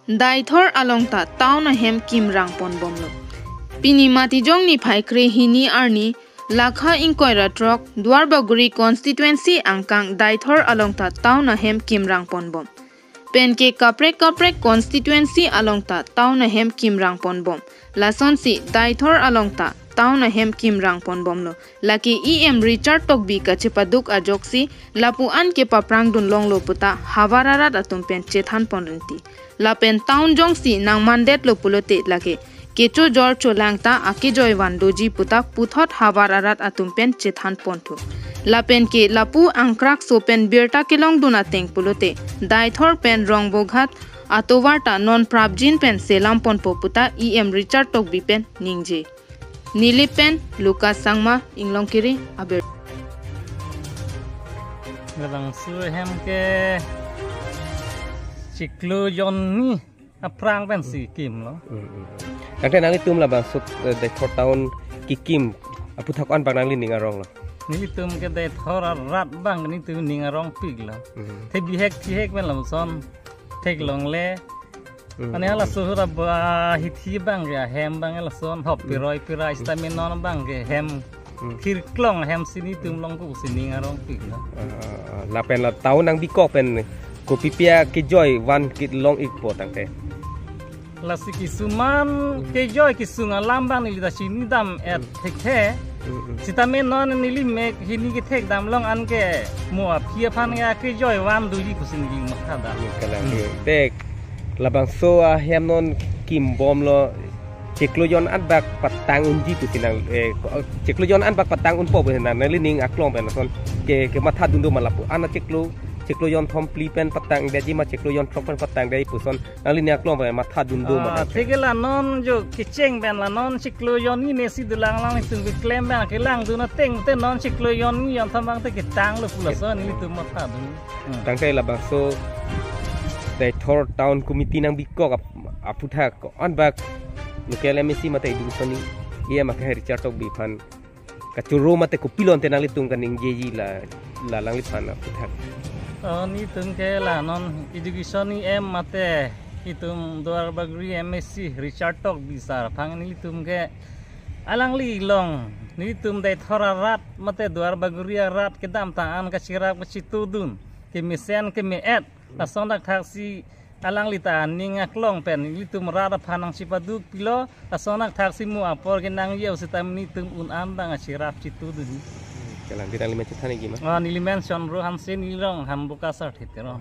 Daithor alongta tauna hem kimrang ponbomlo. Pini matijong ni phaikre hini arni lakha inkoira trok Duarbaguri constituency angkang Daithor alongta tauna hem kimrang ponbom. Penke kaprek constituency alongta tauna hem kimrang ponbom. Lasonsi Daithor alongta tauna hem kimrang ponbomlo. Laki EM Richard Tokbi kachipaduk ajoksi lapuan ke paprang dun long loputa havararat atumpen chethan ponrenti. Lapen town jongsi nang mandet lopulote lake kecho jor cholangta akijoy wandoji putak puthot havararat atumpen chethan pontu. Lapen ke lapu angkrak sopen birta kilong duna teng pulote Daithor pen rongboghat atowarta non prabjin pen selam pon poputa EM Richard Tokbi pen ningje. Nilipen Lucas Sangma Inglongkiri Aber. Gadang suhem ke ciklu Johnny aprang pen si Kim lo. Kante nang itum lah masuk Daithor tahun kikim apu thakuan bang nang lining arong lo. Ni tum ke Daithor rat bang ni tu ning arong pig lo. Te bihek ben lam son tek long le. Ani ala suhura ba hithi bang ya hem bang ala son hop piroi stamin non bang ke hem kirklong hem sini tum long ku sini ngarong pig la lapen la tahun nang biko pen ko pipia ke joy wan kit long ikpo tangte la sikisuman ke joy kisunga lambang ni da sini dam et thekhe sitamin non ni li mek hini ke thek dam long an ke mo phia phan ya ke joy wan du ji ku sini ing makada kala tek labang so hem non kim bom lo ciklujon anbak patang unji tu sinang ciklujon anbak patang unpo benar nalining aklong pen son ke matha dundu malapu ana ciklujon thompli pen patang daji ma ciklujon thopen patang dai puson nalining aklong pen matha dundu ma tegela non jo kiceng ben la non ciklujon ni nesi dulang lang ni tung klem ben ke lang du na teng te non ciklujon ni yon thambang te ke tang lo pulason ni tu matha du tang te labang so Daithor town committee nang biko aputhak on bak lokal MSC mate du soni ia maka Richard Tokbi fan kachuro mate ko pilon te nang litung kaning jeji la lang lipan aputhak ni tung ke la non education ni em mate itum Duarbaguri MSC Richard Tokbi sar phang ni tum ke alang li long ni tum Daithor rat mate Duarbaguri rat ke dam taan ka sirap ka situdun ke misen ke meet asong dak taksi alang lita ningak long pen litu merada panang sipaduk pilo asong dak taksi mu apor genang yau sitam ni tum un ambang asirap citu du jalan tidak lima cetani gimana ni limen son ro hansen ilong ham buka sar thitero